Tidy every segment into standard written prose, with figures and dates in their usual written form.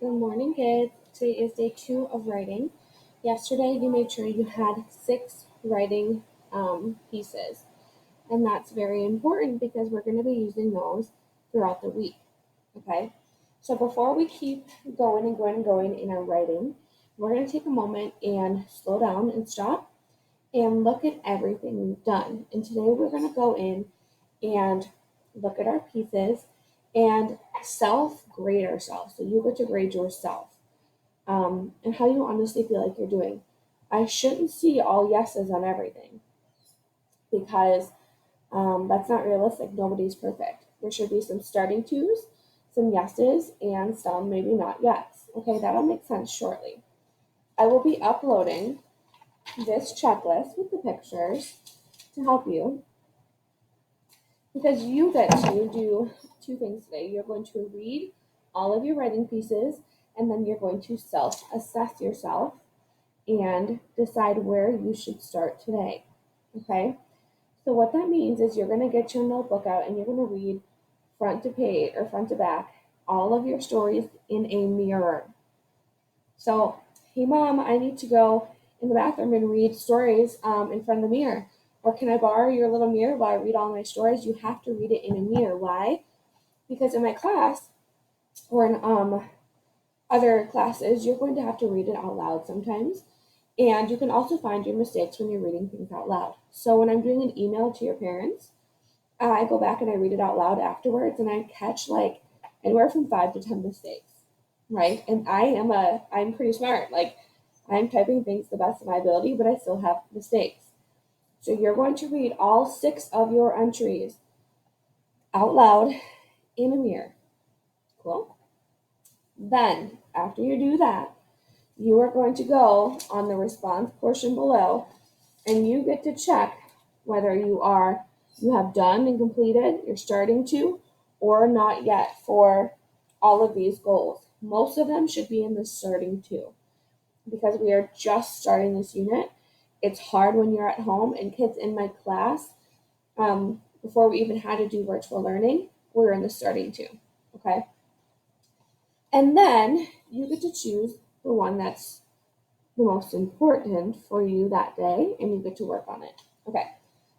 Good morning, kids. Today is day 2 of writing. Yesterday, you made sure you had 6 writing pieces, and that's very important because we're going to be using those throughout the week. Okay, so before we keep going and going and going in our writing, we're going to take a moment and slow down and stop and look at everything we've done. And today, we're going to go in and look at our pieces and self grade ourselves. So you get to grade yourself and how you honestly feel like you're doing. I shouldn't see all yeses on everything because that's not realistic. Nobody's perfect. There should be some starting twos, some yeses, and some maybe not yets. Okay, that'll make sense shortly. I will be uploading this checklist with the pictures to help you because you get to do 2 things today. You're going to read all of your writing pieces and then you're going to self assess yourself and decide where you should start today. Okay? So, what that means is you're going to get your notebook out and you're going to read front to page or front to back all of your stories in a mirror. So, hey, mom, I need to go in the bathroom and read stories in front of the mirror. Or can I borrow your little mirror while I read all my stories? You have to read it in a mirror. Why? Because in my class or in other classes, you're going to have to read it out loud sometimes. And you can also find your mistakes when you're reading things out loud. So when I'm doing an email to your parents, I go back and I read it out loud afterwards and I catch like anywhere from 5 to 10 mistakes, right? And I'm pretty smart. Like I'm typing things the best of my ability, but I still have mistakes. So you're going to read all 6 of your entries out loud in a mirror. Cool. Then after you do that, you are going to go on the response portion below and you get to check whether you have done and completed, you're starting to, or not yet for all of these goals. Most of them should be in the starting to because we are just starting this unit. It's hard when you're at home, and kids in my class, before we even had to do virtual learning, we're in the starting to. Okay. And then you get to choose the one that's the most important for you that day, and you get to work on it. Okay.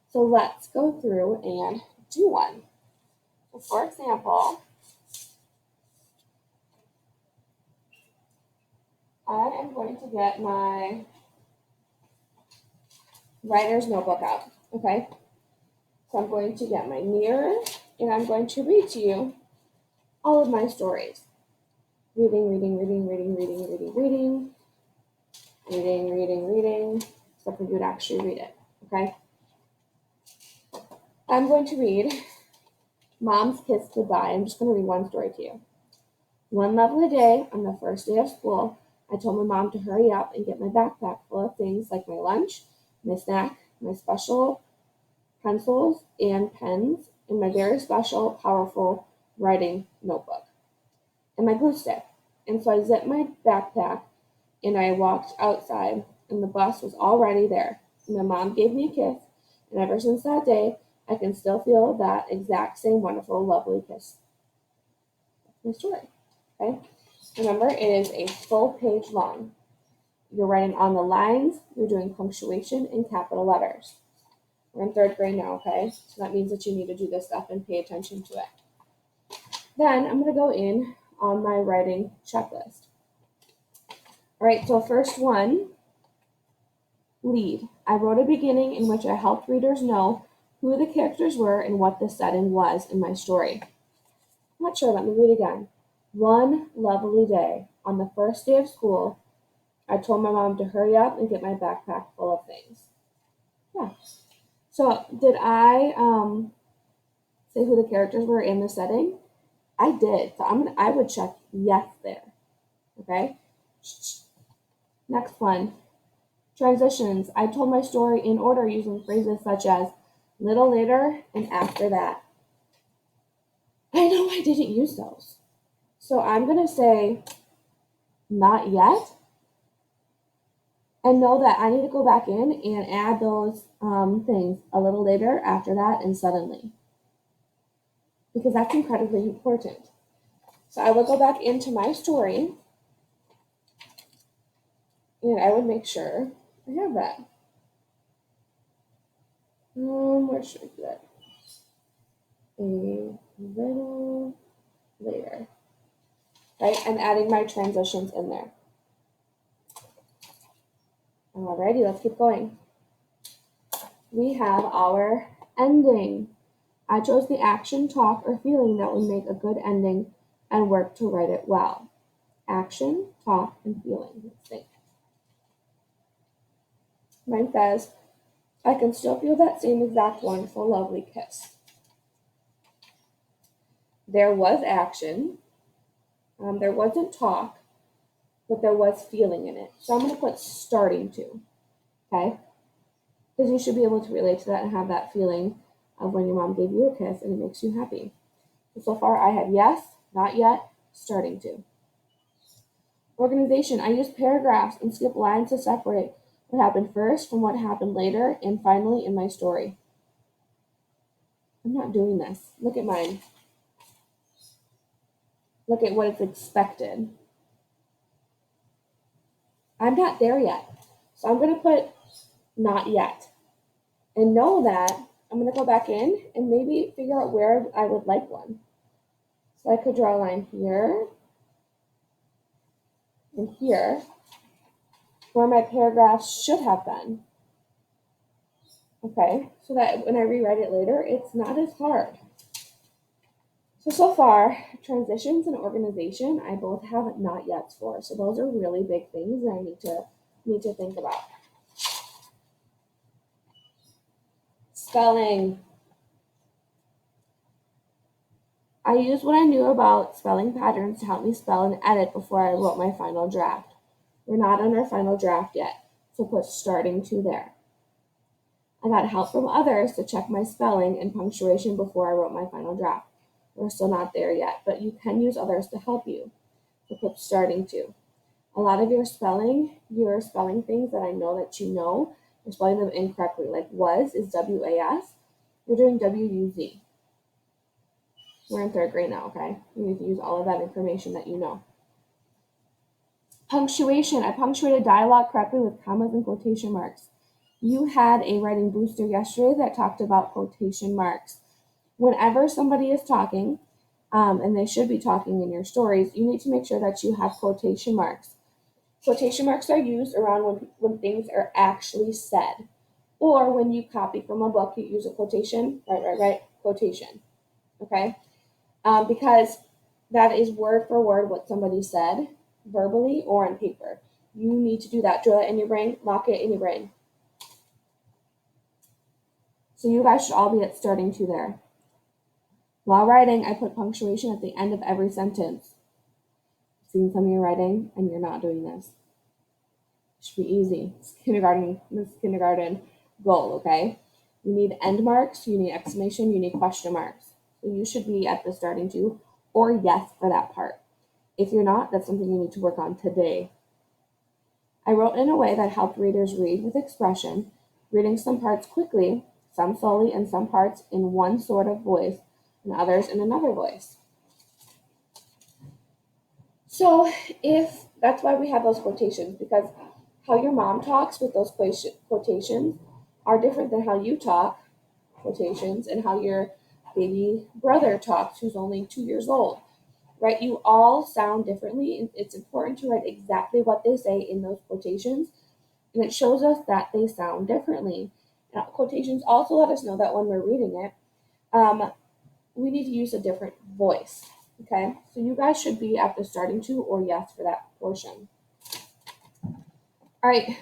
So let's go through and do one. So for example, I am going to get my writer's notebook out. Okay. So I'm going to get my mirror and I'm going to read to you all of my stories. Reading, reading, reading, reading, reading, reading, reading, reading, reading, reading, so you would actually read it. Okay. I'm going to read Mom's Kiss Goodbye. I'm just going to read one story to you. One lovely day, on the first day of school, I told my mom to hurry up and get my backpack full of things like my lunch, my snack, my special pencils and pens, and my very special, powerful writing notebook, and my glue stick. And so I zipped my backpack and I walked outside, and the bus was already there. And my mom gave me a kiss, and ever since that day, I can still feel that exact same wonderful, lovely kiss. That's my story. Okay? Remember, it is a full page long. You're writing on the lines, you're doing punctuation in capital letters. We're in 3rd grade now, okay? So that means that you need to do this stuff and pay attention to it. Then I'm going to go in on my writing checklist. All right, so first one, lead. I wrote a beginning in which I helped readers know who the characters were and what the setting was in my story. I'm not sure, let me read again. One lovely day, on the first day of school, I told my mom to hurry up and get my backpack full of things. Yeah. So did I say who the characters were in the setting? I did. So I would check yes there. Okay. Next one. Transitions. I told my story in order using phrases such as little later and after that. I know I didn't use those. So I'm gonna say not yet. And know that I need to go back in and add those things a little later, after that, and suddenly. Because that's incredibly important. So I will go back into my story And I would make sure I have that. Where should I do that? A little later. Right? I'm adding my transitions in there. Alrighty, let's keep going. We have our ending. I chose the action, talk, or feeling that would make a good ending and work to write it well. Action, talk, and feeling. Let's think. Mine says, I can still feel that same exact wonderful, lovely kiss. There was action. There wasn't talk, but there was feeling in it. So I'm going to put starting to, okay? Because you should be able to relate to that and have that feeling of when your mom gave you a kiss and it makes you happy. So far, I had yes, not yet, starting to. Organization. I use paragraphs and skip lines to separate what happened first from what happened later and finally in my story. I'm not doing this. Look at mine. Look at what is expected. I'm not there yet. So I'm going to put not yet. And know that I'm going to go back in and maybe figure out where I would like one. So I could draw a line here and here where my paragraphs should have been. Okay, so that when I rewrite it later, it's not as hard. So far, transitions and organization, I both have not yet for. So those are really big things that I need to think about. Spelling. I used what I knew about spelling patterns to help me spell and edit before I wrote my final draft. We're not on our final draft yet, so put starting to there. I got help from others to check my spelling and punctuation before I wrote my final draft. We're still not there yet, but you can use others to help you. So put starting to. A lot of you're spelling things that I know that you know, you're spelling them incorrectly. Like was is W-A-S. You're doing W-U-Z. We're in third grade now, okay? You need to use all of that information that you know. Punctuation. I punctuated dialogue correctly with commas and quotation marks. You had a writing booster yesterday that talked about quotation marks. Whenever somebody is talking, and they should be talking in your stories, you need to make sure that you have quotation marks. Quotation marks are used around when things are actually said. Or when you copy from a book, you use a quotation, right, quotation, okay? Because that is word for word what somebody said, verbally or on paper. You need to do that. Drill it in your brain, lock it in your brain. So you guys should all be at starting to there. While writing, I put punctuation at the end of every sentence. Seen some of your writing and you're not doing this. It should be easy. It's kindergarten goal, okay? You need end marks, you need exclamation, you need question marks. So you should be at the starting to or yes for that part. If you're not, that's something you need to work on today. I wrote in a way that helped readers read with expression, reading some parts quickly, some slowly, and some parts in one sort of voice and others in another voice. So if that's why we have those quotations, because how your mom talks with those quotations are different than how you talk, quotations, and how your baby brother talks, who's only 2 years old, right? You all sound differently, and it's important to write exactly what they say in those quotations, and it shows us that they sound differently. Now, quotations also let us know that when we're reading it, we need to use a different voice. Okay, so you guys should be at the starting to or yes for that portion. All right.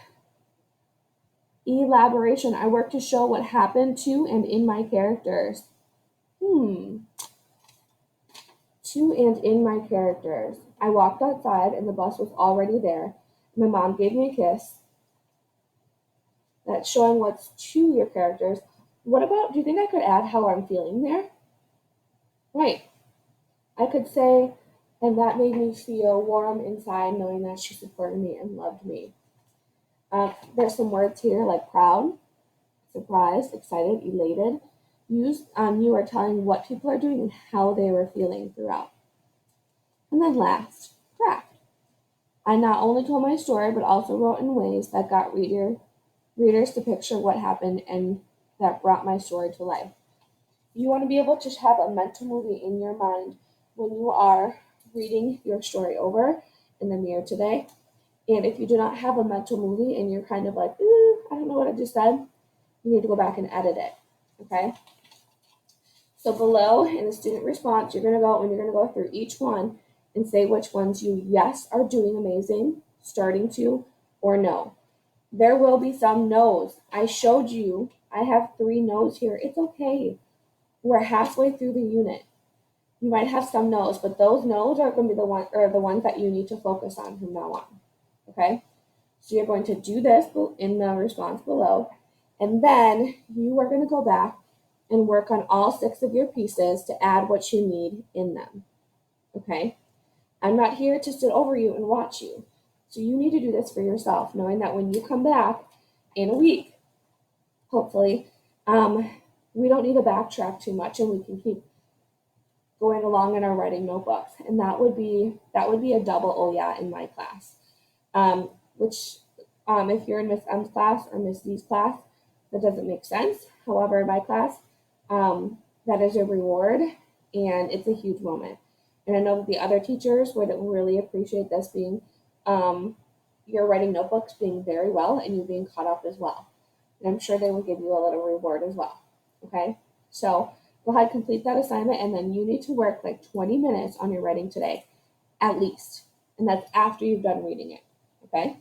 Elaboration. I work to show what happened to and in my characters. To and in my characters. I walked outside and the bus was already there. My mom gave me a kiss. That's showing what's to your characters. What about, do you think I could add how I'm feeling there? Right. I could say, and that made me feel warm inside knowing that she supported me and loved me. There's some words here like proud, surprised, excited, elated. You are telling what people are doing and how they were feeling throughout. And then last, craft. I not only told my story, but also wrote in ways that got readers to picture what happened and that brought my story to life. You want to be able to have a mental movie in your mind when you are reading your story over in the mirror today. And if you do not have a mental movie and you're kind of like, ooh, I don't know what I just said, you need to go back and edit it. Okay? So below in the student response, you're going to go through each one and say which ones you, yes, are doing amazing, starting to, or no. There will be some no's. I showed you, I have 3 no's here. It's okay. We're halfway through the unit. You might have some no's, but those no's are going to be the ones that you need to focus on from now on. Okay? So you're going to do this in the response below, and then you are going to go back and work on all 6 of your pieces to add what you need in them. Okay? I'm not here to sit over you and watch you. So you need to do this for yourself, knowing that when you come back in a week, hopefully, we don't need to backtrack too much and we can keep going along in our writing notebooks. And that would be a double oh yeah in my class. Which if you're in Miss M's class or Miss D's class, that doesn't make sense. However, in my class, that is a reward and it's a huge moment. And I know that the other teachers would really appreciate this being your writing notebooks being very well and you being caught up as well. And I'm sure they will give you a little reward as well. Okay? So go ahead, complete that assignment, and then you need to work like 20 minutes on your writing today, at least. And that's after you've done reading it. Okay?